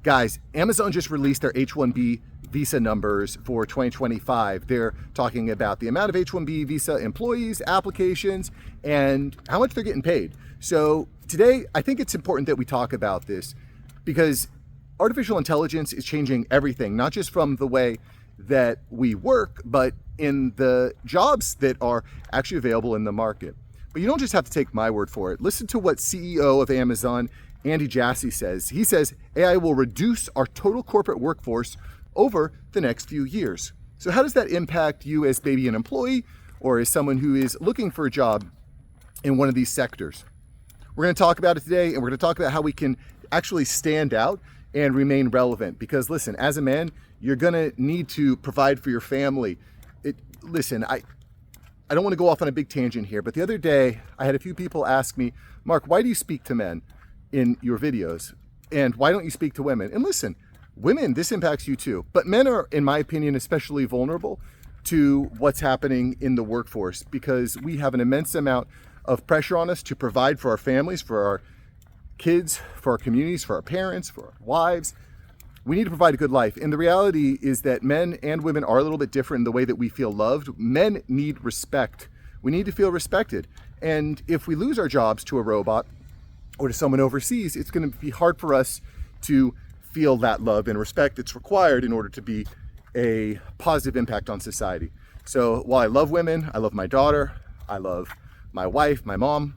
Guys, Amazon just released their H1B visa numbers for 2025. They're talking about the amount of H1B visa employees, applications, and how much they're getting paid. So today, I think it's important that we talk about this because artificial intelligence is changing everything, not just from the way that we work, but in the jobs that are actually available in the market. But you don't just have to take my word for it. Listen to what CEO of Amazon, Andy Jassy says. He says AI will reduce our total corporate workforce over the next few years. So how does that impact you as maybe an employee or as someone who is looking for a job in one of these sectors? We're going to talk about it today, and we're going to talk about how we can actually stand out and remain relevant. Because listen, as a man, you're going to need to provide for your family. Listen, I don't want to go off on a big tangent here, but the other day I had a few people ask me, Mark, why do you speak to men in your videos? And why don't you speak to women? And listen, women, this impacts you too. But men are, in my opinion, especially vulnerable to what's happening in the workforce because we have an immense amount of pressure on us to provide for our families, for our kids, for our communities, for our parents, for our wives. We need to provide a good life. And the reality is that men and women are a little bit different in the way that we feel loved. Men need respect. We need to feel respected. And if we lose our jobs to a robot or to someone overseas, it's going to be hard for us to feel that love and respect that's required in order to be a positive impact on society. So while I love women, I love my daughter, I love my wife, my mom,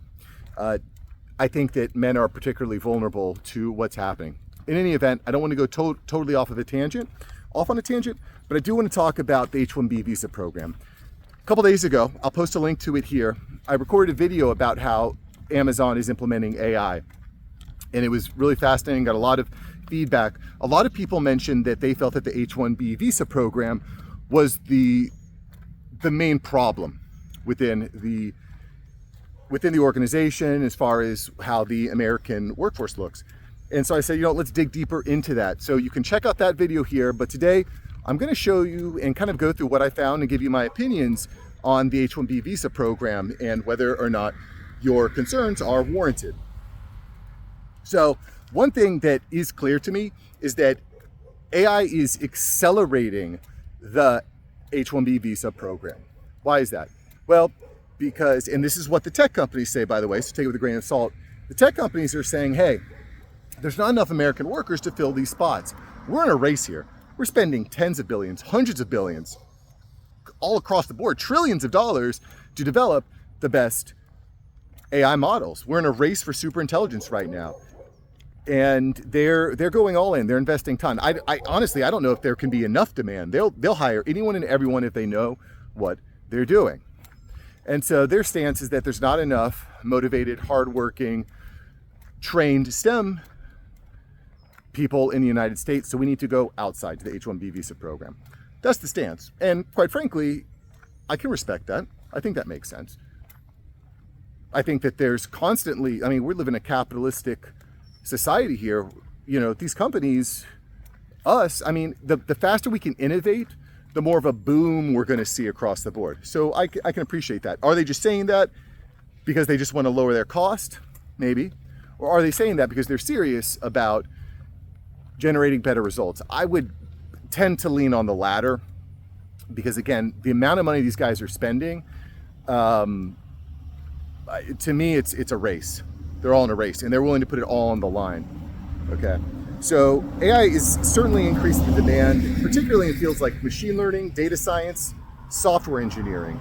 I think that men are particularly vulnerable to what's happening. In any event, I don't want to go totally off on a tangent, but I do want to talk about the H1B visa program. A couple days ago, I'll post a link to it here. I recorded a video about how Amazon is implementing AI, and it was really fascinating, got a lot of feedback. A lot of people mentioned that they felt that the H1B visa program was the main problem within the organization as far as how the American workforce looks. And so I said, let's dig deeper into that. So you can check out that video here, but today I'm going to show you and kind of go through what I found and give you my opinions on the H1B visa program and whether or not your concerns are warranted. So one thing that is clear to me is that AI is accelerating the H1B visa program. Why is that? Well, because, and this is what the tech companies say, by the way, so take it with a grain of salt. The tech companies are saying, hey, there's not enough American workers to fill these spots. We're in a race here. We're spending tens of billions, hundreds of billions, all across the board, trillions of dollars to develop the best AI models. We're in a race for superintelligence right now. And they're going all in. They're investing ton. I honestly, I don't know if there can be enough demand. They'll hire anyone and everyone if they know what they're doing. And so their stance is that there's not enough motivated, hardworking, trained STEM people in the United States, so we need to go outside to the H1B visa program. That's the stance. And quite frankly, I can respect that. I think that makes sense. I think that there's constantly, we live in a capitalistic society here. These companies, the faster we can innovate, the more of a boom we're going to see across the board. So I can appreciate that. Are they just saying that because they just want to lower their cost? Maybe. Or are they saying that because they're serious about generating better results? I would tend to lean on the latter because, again, the amount of money these guys are spending, to me, it's a race. They're all in a race, and they're willing to put it all on the line. Okay. So AI is certainly increasing the demand, particularly in fields like machine learning, data science, software engineering.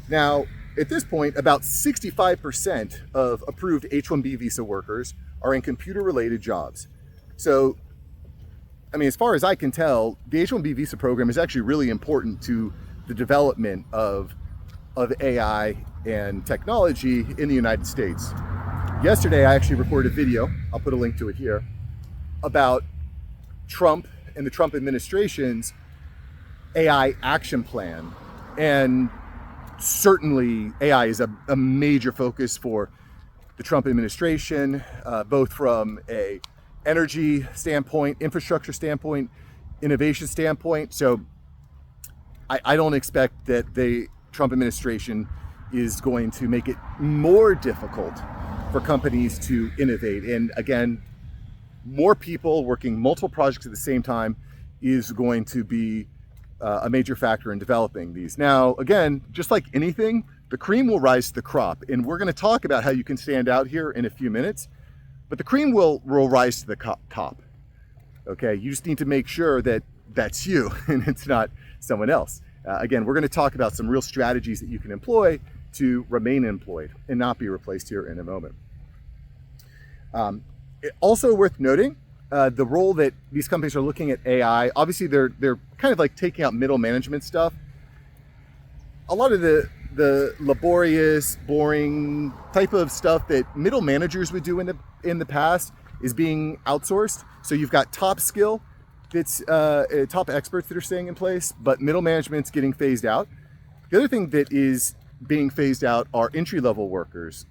Now, at this point, about 65% of approved H1B visa workers are in computer-related jobs. So, as far as I can tell, the H1B visa program is actually really important to the development of AI and technology in the United States. Yesterday, I actually recorded a video, I'll put a link to it here, about Trump and the Trump administration's AI action plan. And certainly AI is a major focus for the Trump administration, both from a energy standpoint, infrastructure standpoint, innovation standpoint. So I don't expect that the Trump administration is going to make it more difficult for companies to innovate. And again, more people working multiple projects at the same time is going to be a major factor in developing these. Now, again, just like anything, the cream will rise to the crop, and we're going to talk about how you can stand out here in a few minutes, but the cream will rise to the top. Okay, you just need to make sure that that's you and it's not someone else. Again, we're going to talk about some real strategies that you can employ to remain employed and not be replaced here in a moment. Also worth noting, the role that these companies are looking at AI. Obviously, they're kind of like taking out middle management stuff. A lot of the laborious, boring type of stuff that middle managers would do in the past is being outsourced. So you've got top skill, that's top experts that are staying in place, but middle management's getting phased out. The other thing that is being phased out are entry-level workers.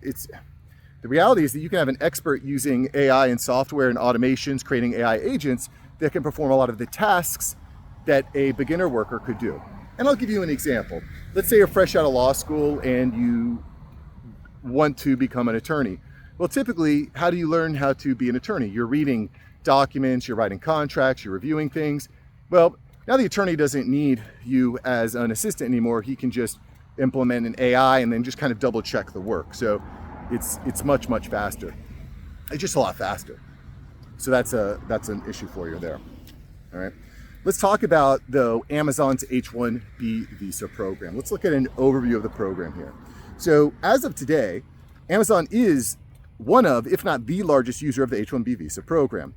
The reality is that you can have an expert using AI and software and automations, creating AI agents that can perform a lot of the tasks that a beginner worker could do. And I'll give you an example. Let's say you're fresh out of law school and you want to become an attorney. Well, typically, how do you learn how to be an attorney? You're reading documents, you're writing contracts, you're reviewing things. Well, now the attorney doesn't need you as an assistant anymore. He can just implement an AI and then just kind of double check the work. So it's much faster. It's just a lot faster. So that's an issue for you there. All right. Let's talk about, though, Amazon's H1B visa program. Let's look at an overview of the program here. So as of today, Amazon is one of, if not the largest user of the H1B visa program.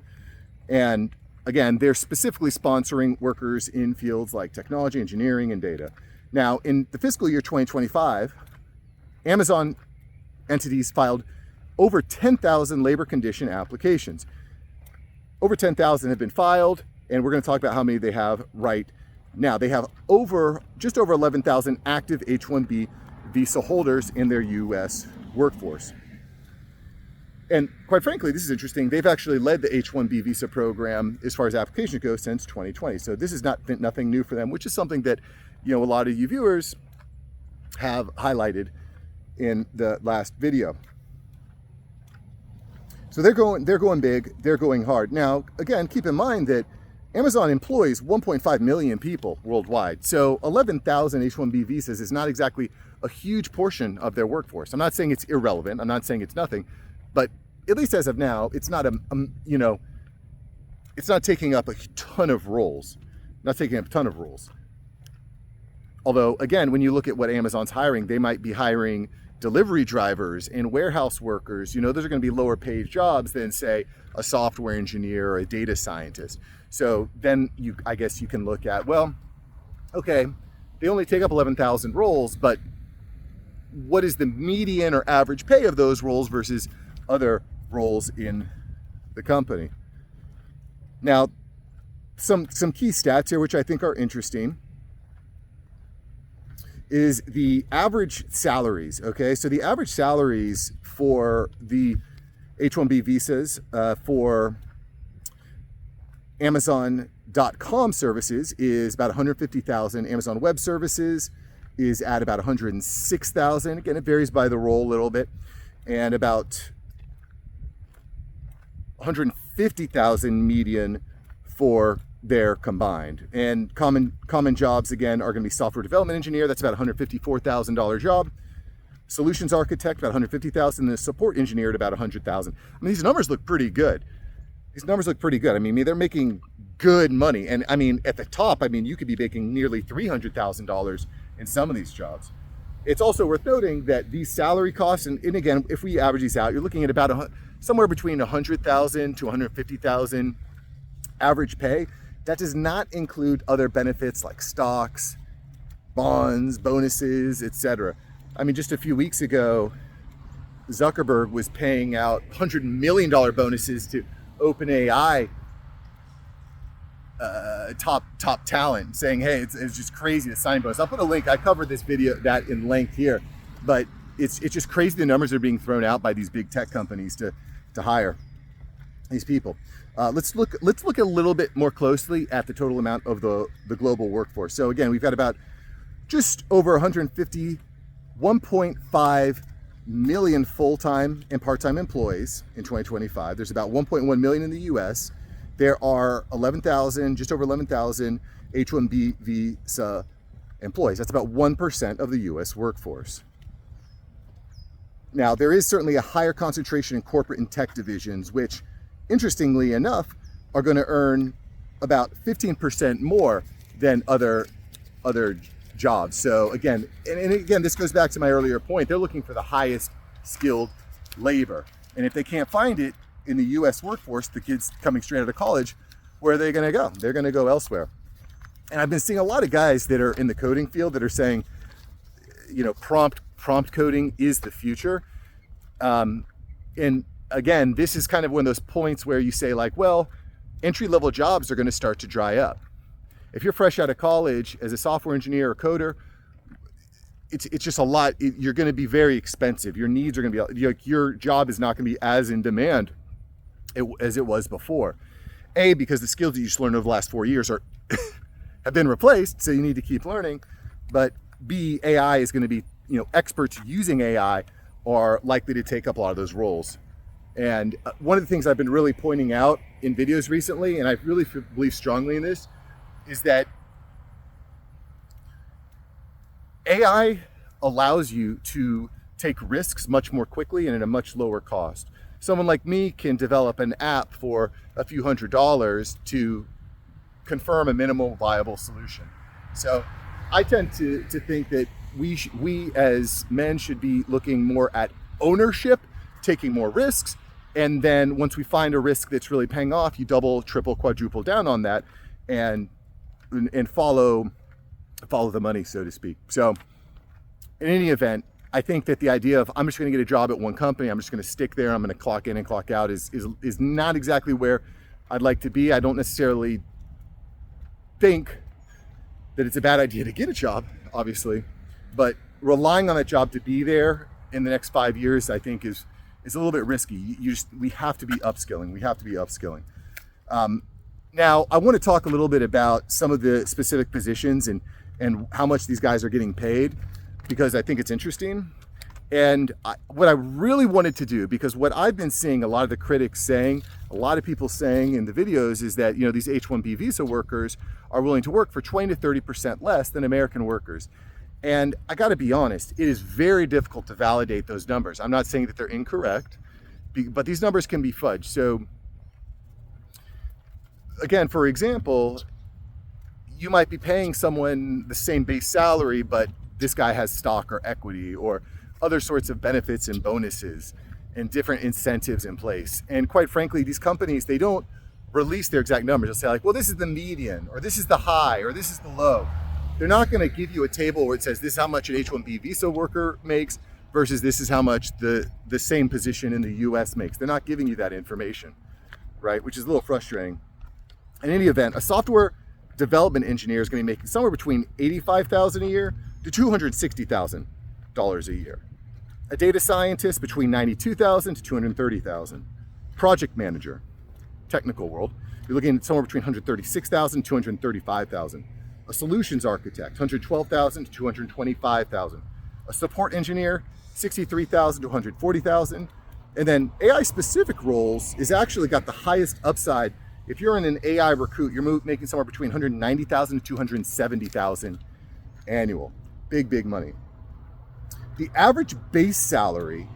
And again, they're specifically sponsoring workers in fields like technology, engineering, and data. Now, in the fiscal year 2025, Amazon entities filed over 10,000 labor condition applications. Over 10,000 have been filed, and we're going to talk about how many they have right now. They have just over 11,000 active H1B visa holders in their US workforce. And quite frankly, this is interesting. They've actually led the H1B visa program as far as applications go since 2020. So this is nothing new for them, which is something that, a lot of you viewers have highlighted in the last video. So they're going big, they're going hard. Now, again, keep in mind that Amazon employs 1.5 million people worldwide. So 11,000 H1B visas is not exactly a huge portion of their workforce. I'm not saying it's irrelevant. I'm not saying it's nothing, but at least as of now, it's not it's not taking up a ton of roles. Although, again, when you look at what Amazon's hiring, they might be hiring delivery drivers and warehouse workers. Those are going to be lower paid jobs than, say, a software engineer or a data scientist. So then I guess you can look at, well, okay, they only take up 11,000 roles, but what is the median or average pay of those roles versus other roles in the company? Now, some key stats here, which I think are interesting, is the average salaries. Okay, so the average salaries for the H1B visas for Amazon.com services is about 150,000. Amazon Web Services is at about 106,000. Again, it varies by the role a little bit, and about 150,000 median for their combined. And common jobs, again, are going to be software development engineer. That's about $154,000 job. Solutions architect, about 150,000. And the support engineer at about 100,000. I mean, these numbers look pretty good. I mean, they're making good money. And I mean, at the top, you could be making nearly $300,000 in some of these jobs. It's also worth noting that these salary costs, and again, if we average these out, you're looking at about somewhere between 100,000 to 150,000 average pay. That does not include other benefits like stocks, bonds, bonuses, etc. I mean, just a few weeks ago, Zuckerberg was paying out $100 million bonuses to OpenAI top talent, saying, hey, it's just crazy, the signing bonus. I'll put a link. I covered this video that in length here, but it's just crazy the numbers that are being thrown out by these big tech companies to hire these people. Let's look a little bit more closely at the total amount of the global workforce. So again, we've got about just over 1.5 million full-time and part-time employees in 2025. There's about 1.1 million in the US. There are 11,000, just over 11,000 H1B visa employees. That's about 1% of the US workforce. Now, there is certainly a higher concentration in corporate and tech divisions, which, interestingly enough, are going to earn about 15% more than other jobs. So again, and again, this goes back to my earlier point. They're looking for the highest skilled labor. And if they can't find it in the US workforce, the kids coming straight out of college, where are they going to go? They're going to go elsewhere. And I've been seeing a lot of guys that are in the coding field that are saying, you know, prompt coding is the future. And again, this is kind of one of those points where you say like, well, entry-level jobs are going to start to dry up. If you're fresh out of college as a software engineer or coder, it's just a lot. You're going to be very expensive. Your needs are going to be, your job is not going to be as in demand as it was before. A, because the skills that you just learned over the last 4 years are have been replaced, so you need to keep learning. But B, AI is going to be, experts using AI are likely to take up a lot of those roles. And one of the things I've been really pointing out in videos recently, and I really believe strongly in this, is that AI allows you to take risks much more quickly and at a much lower cost. Someone like me can develop an app for a few $100s to confirm a minimal viable solution. So I tend to think that we as men should be looking more at ownership, taking more risks, and then once we find a risk that's really paying off, you double, triple, quadruple down on that and follow the money, so to speak. So in any event, I think that the idea of I'm just going to get a job at one company, I'm just going to stick there, I'm going to clock in and clock out is not exactly where I'd like to be. I don't necessarily think that it's a bad idea to get a job, obviously, but relying on that job to be there in the next 5 years, I think is a little bit risky. We have to be upskilling. Now, I want to talk a little bit about some of the specific positions and how much these guys are getting paid, because I think it's interesting. And what I really wanted to do, because what I've been seeing a lot of the critics saying, a lot of people saying in the videos is that, these H1B visa workers are willing to work for 20 to 30% less than American workers. And I got to be honest, it is very difficult to validate those numbers. I'm not saying that they're incorrect, but these numbers can be fudged. So again, for example, you might be paying someone the same base salary, but this guy has stock or equity or other sorts of benefits and bonuses and different incentives in place. And quite frankly, these companies, they don't release their exact numbers. They'll say like, well, this is the median, or this is the high, or this is the low. They're not going to give you a table where it says this is how much an H1B visa worker makes versus this is how much the same position in the US makes. They're not giving you that information, right? Which is a little frustrating. In any event, a software development engineer is going to be making somewhere between $85,000 a year to $260,000 a year. A data scientist between $92,000 to $230,000. Project manager, technical world, you're looking at somewhere between $136,000 to $235,000. A solutions architect, $112,000 to $225,000. A support engineer, $63,000 to $140,000. And then AI specific roles is actually got the highest upside. If you're in an AI recruit, you're making somewhere between $190,000 to $270,000 annual. Big money. The average base salary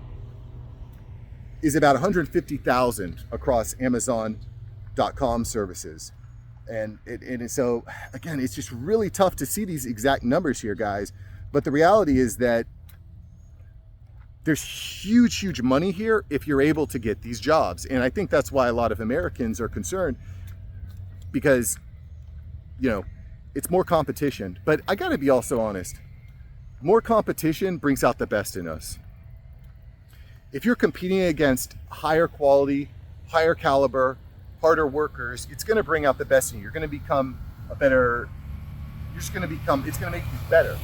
is about $150,000 across Amazon.com services. And so, again, it's just really tough to see these exact numbers here, guys. But the reality is that there's huge money here if you're able to get these jobs. And I think that's why a lot of Americans are concerned, because, it's more competition. But I got to be also honest. More competition brings out the best in us. If you're competing against higher quality, higher caliber, harder workers, it's going to bring out the best in you. You're going to become it's going to make you better.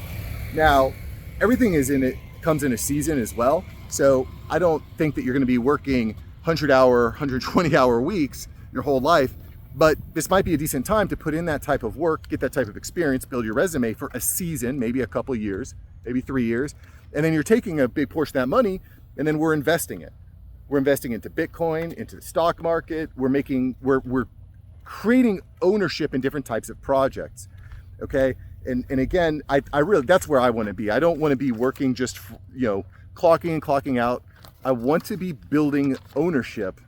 Now, everything comes in a season as well. So I don't think that you're going to be working 100-hour, 120-hour weeks your whole life, but this might be a decent time to put in that type of work, get that type of experience, build your resume for a season, maybe a couple years, maybe 3 years. And then you're taking a big portion of that money and then we're investing it. We're investing into Bitcoin, into the stock market. We're creating ownership in different types of projects. Okay. And again, I really, that's where I want to be. I don't want to be working just, clocking in, clocking out. I want to be building ownership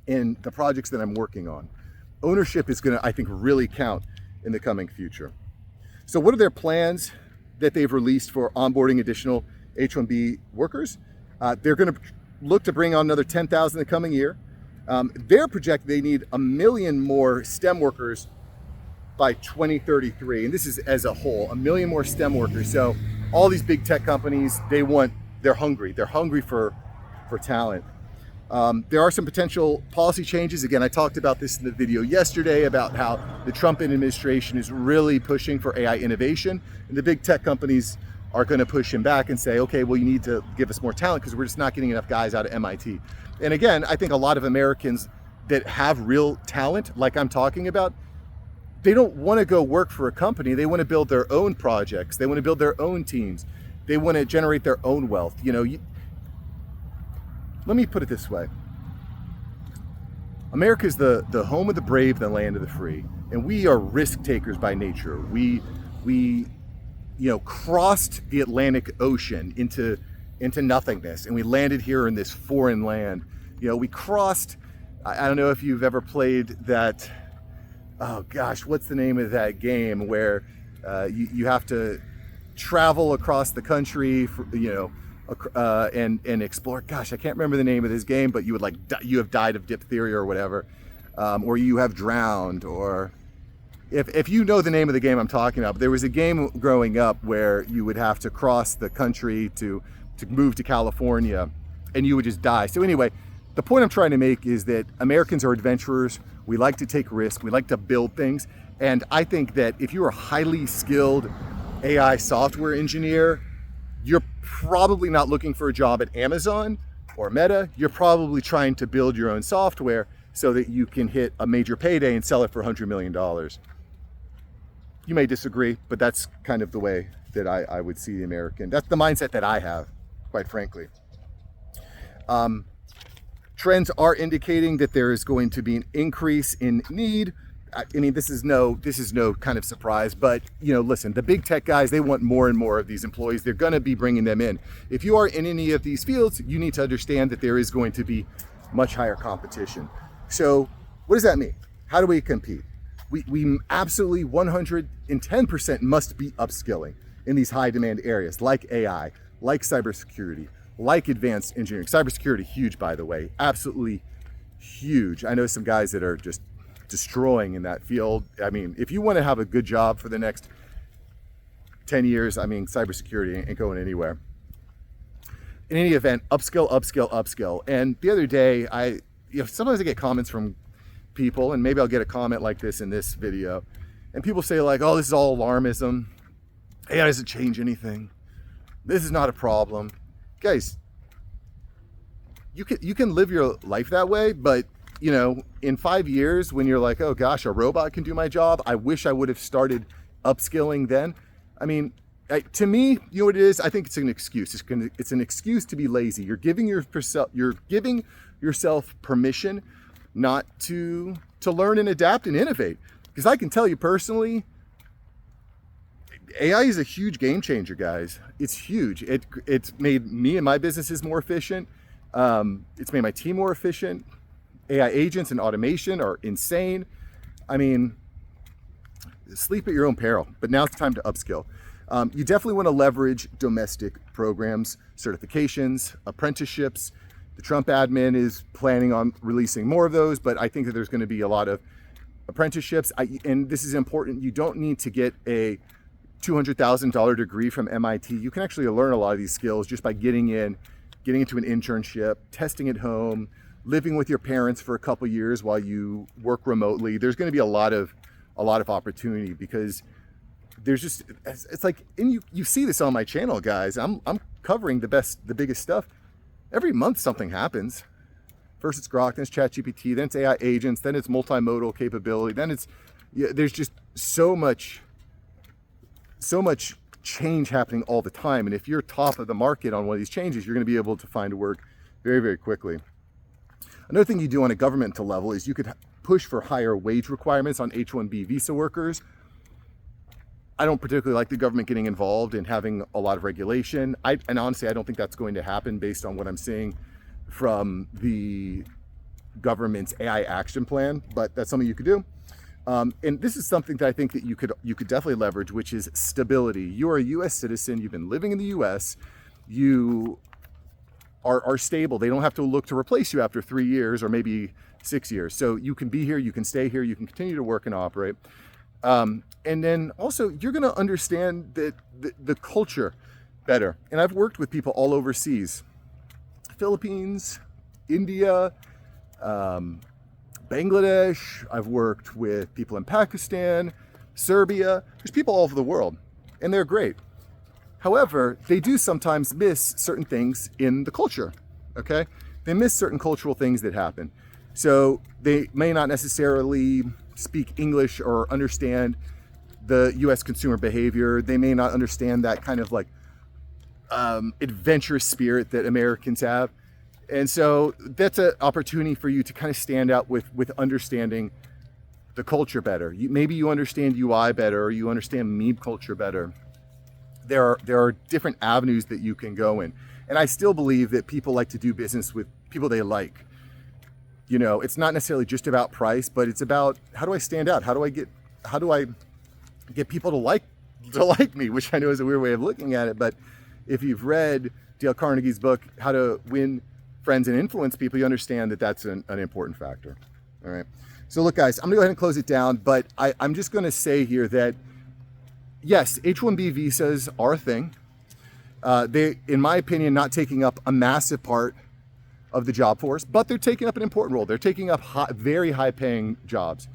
in the projects that I'm working on. Ownership is going to, I think, really count in the coming future. So what are their plans that they've released for onboarding additional H1B workers? They're going to look to bring on another 10,000 the coming year. They're projecting they need 1 million more STEM workers by 2033. And this is as a whole, 1 million more STEM workers. So all these big tech companies, they're hungry. They're hungry for talent. There are some potential policy changes. Again, I talked about this in the video yesterday about how the Trump administration is really pushing for AI innovation, and the big tech companies are going to push him back and say, okay, well, you need to give us more talent because we're just not getting enough guys out of MIT. And again, I think a lot of Americans that have real talent, like I'm talking about, they don't want to go work for a company. They want to build their own projects. They want to build their own teams. They want to generate their own wealth. Let me put it this way. America is the home of the brave, the land of the free. And we are risk takers by nature. We crossed the Atlantic Ocean into nothingness, and we landed here in this foreign land. We crossed, I don't know if you've ever played that, oh gosh, what's the name of that game where you have to travel across the country, and explore. Gosh, I can't remember the name of this game, but you have died of diphtheria or whatever, or you have drowned, or if you know the name of the game I'm talking about. But there was a game growing up where you would have to cross the country to move to California, and you would just die. So anyway, the point I'm trying to make is that Americans are adventurers. We like to take risks. We like to build things. And I think that if you're a highly skilled AI software engineer, you're probably not looking for a job at Amazon or Meta. You're probably trying to build your own software so that you can hit a major payday and sell it for $100 million. You may disagree, but that's kind of the way that I would see the American. That's the mindset that I have, quite frankly. Trends are indicating that there is going to be an increase in need. I mean, this is no kind of surprise, but listen, the big tech guys, they want more and more of these employees. They're going to be bringing them in. If you are in any of these fields, you need to understand that there is going to be much higher competition. So what does that mean? How do we compete? We absolutely 110% must be upskilling in these high demand areas like AI, like cybersecurity, like advanced engineering. Cybersecurity, huge, by the way, absolutely huge. I know some guys that are just destroying in that field. I mean, if you want to have a good job for the next 10 years, I mean, cybersecurity ain't going anywhere. In any event, upskill, upskill, upskill. And the other day, sometimes I get comments from people, and maybe I'll get a comment like this in this video, and people say like, oh, this is all alarmism. AI doesn't change anything. This is not a problem. Guys, you can live your life that way, but in 5 years, when you're like, oh gosh, a robot can do my job, I wish I would have started upskilling then. I mean, to me, you know what it is? I think it's an excuse. It's an excuse to be lazy. You're giving yourself permission not to learn and adapt and innovate. Because I can tell you personally, AI is a huge game changer, guys. It's huge. It's made me and my businesses more efficient. It's made my team more efficient. AI agents and automation are insane. I mean, sleep at your own peril, but now it's time to upskill. You definitely want to leverage domestic programs, certifications, apprenticeships. The Trump admin is planning on releasing more of those, but I think that there's going to be a lot of apprenticeships. And this is important. You don't need to get a $200,000 degree from MIT. You can actually learn a lot of these skills just by getting into an internship, testing at home, living with your parents for a couple years while you work remotely. There's going to be a lot of opportunity, because there's just, it's like, and you see this on my channel, guys. I'm covering the biggest stuff. Every month something happens. First it's Grok, then it's ChatGPT, then it's AI agents, then it's multimodal capability, then it's, there's just so much change happening all the time. And if you're top of the market on one of these changes, you're going to be able to find work very, very quickly. Another thing you do on a governmental level is you could push for higher wage requirements on H1B visa workers. I don't particularly like the government getting involved in having a lot of regulation. And honestly, I don't think that's going to happen based on what I'm seeing from the government's AI action plan, but that's something you could do. And this is something that I think that you could definitely leverage, which is stability. You're a US citizen, you've been living in the US, you are stable. They don't have to look to replace you after 3 years or maybe 6 years. So you can be here, you can stay here, you can continue to work and operate. And then also you're gonna understand the culture better. And I've worked with people all overseas, Philippines, India, Bangladesh. I've worked with people in Pakistan, Serbia. There's people all over the world, and they're great. However, they do sometimes miss certain things in the culture, okay? They miss certain cultural things that happen. So they may not necessarily speak English or understand the US consumer behavior. They may not understand that kind of like adventurous spirit that Americans have. And so that's an opportunity for you to kind of stand out with understanding the culture better. Maybe you understand UI better, or you understand meme culture better. There are different avenues that you can go in. And I still believe that people like to do business with people they like. You know, it's not necessarily just about price, but it's about how do I stand out? How do I get people to like me, which I know is a weird way of looking at it. But if you've read Dale Carnegie's book, How to Win Friends and Influence People, you understand that that's an important factor. All right. So look, guys, I'm gonna go ahead and close it down, but I'm just gonna say here that yes, H1B visas are a thing. They, in my opinion, not taking up a massive part of the job force, but they're taking up an important role. They're taking up very high paying jobs.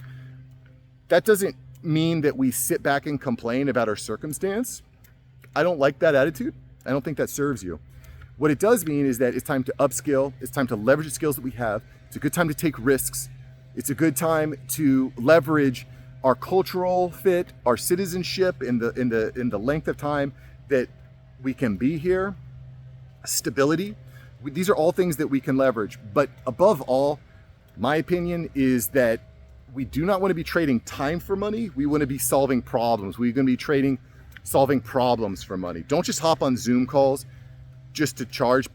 That doesn't mean that we sit back and complain about our circumstance. I don't like that attitude. I don't think that serves you. What it does mean is that it's time to upskill. It's time to leverage the skills that we have. It's a good time to take risks. It's a good time to leverage our cultural fit, our citizenship in the length of time that we can be here, stability. These are all things that we can leverage. But above all, my opinion is that we do not want to be trading time for money. We want to be solving problems. We're going to be solving problems for money. Don't just hop on Zoom calls just to charge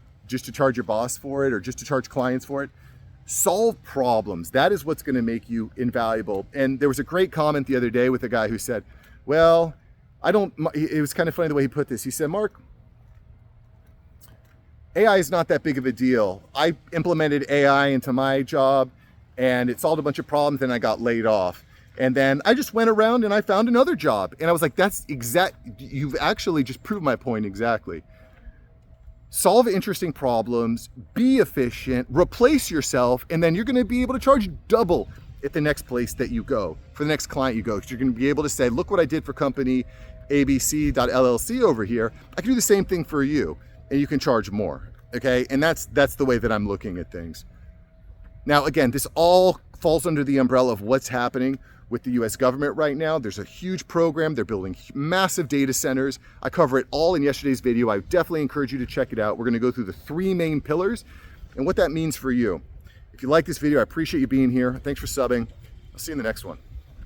your boss for it, or just to charge clients for it. Solve problems. That is what's going to make you invaluable. And there was a great comment the other day with a guy who said, well, it was kind of funny the way he put this. He said, Mark, AI is not that big of a deal. I implemented AI into my job and it solved a bunch of problems, and I got laid off. And then I just went around and I found another job. And I was like, you've actually just proved my point exactly. Solve interesting problems, be efficient, replace yourself, and then you're going to be able to charge double at the next place that you go, for the next client you go. Because you're going to be able to say, look what I did for company ABC.LLC over here. I can do the same thing for you, and you can charge more. Okay, and that's the way that I'm looking at things. Now, again, this all falls under the umbrella of what's happening with the US government right now. There's a huge program. They're building massive data centers. I cover it all in yesterday's video. I definitely encourage you to check it out. We're going to go through the 3 main pillars and what that means for you. If you like this video, I appreciate you being here. Thanks for subbing. I'll see you in the next one.